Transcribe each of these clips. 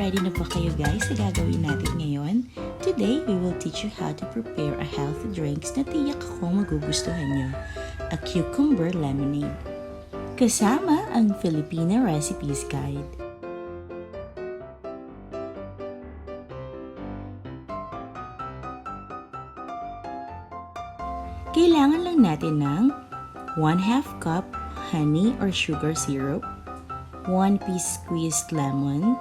ready na ba kayo guys sa gagawin natin ngayon? Today, we will teach you how to prepare a healthy drinks na tiyak akong magugustuhan nyo. A cucumber lemonade. Kasama ang Filipina Recipes Guide. Kailangan lang natin ng 1/2 cup honey or sugar syrup, 1 piece squeezed lemon,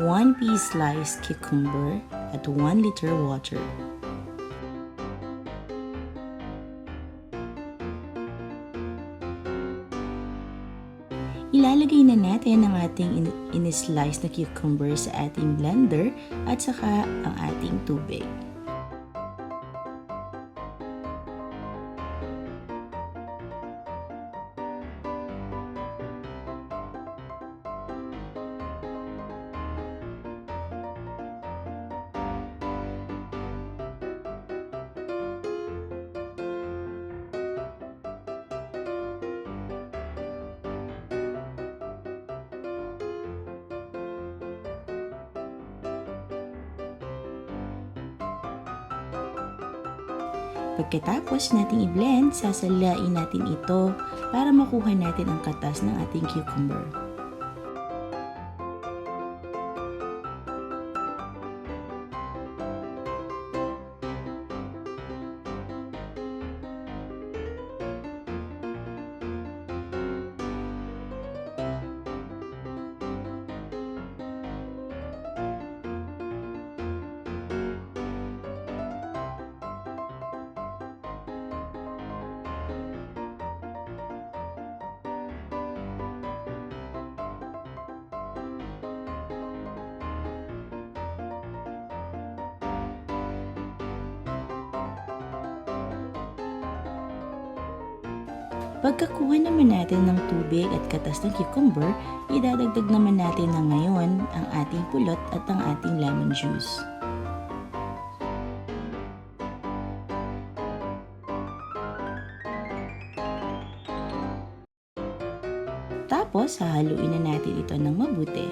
1 piece sliced cucumber, at 1 liter water. Ilalagay na natin ang ating in-slice na cucumber sa ating blender at saka ang ating tubig. Pagkatapos nating i-blend, sasalain natin ito para makuha natin ang katas ng ating cucumber. Pagkakuha naman natin ng tubig at katas ng cucumber, idadagdag naman natin na ngayon ang ating pulot at ang ating lemon juice. Tapos, hahaluin na natin ito ng mabuti.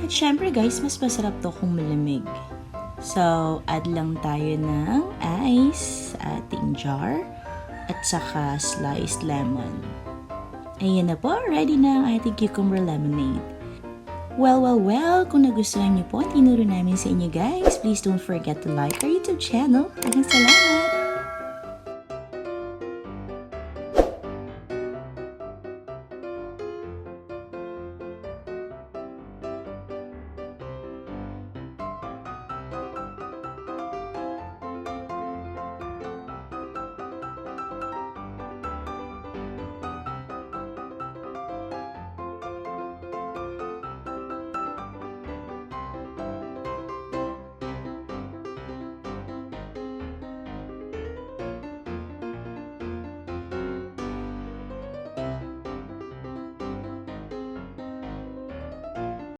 At syempre guys, mas masarap to kung malamig. So, add lang tayo ng ice sa ating jar at saka sliced lemon. Ayan na po, ready na ang ating cucumber lemonade. Well, kung nagustuhan niyo po ang tinuro namin sa inyo guys, please don't forget to like our YouTube channel. Maraming salamat!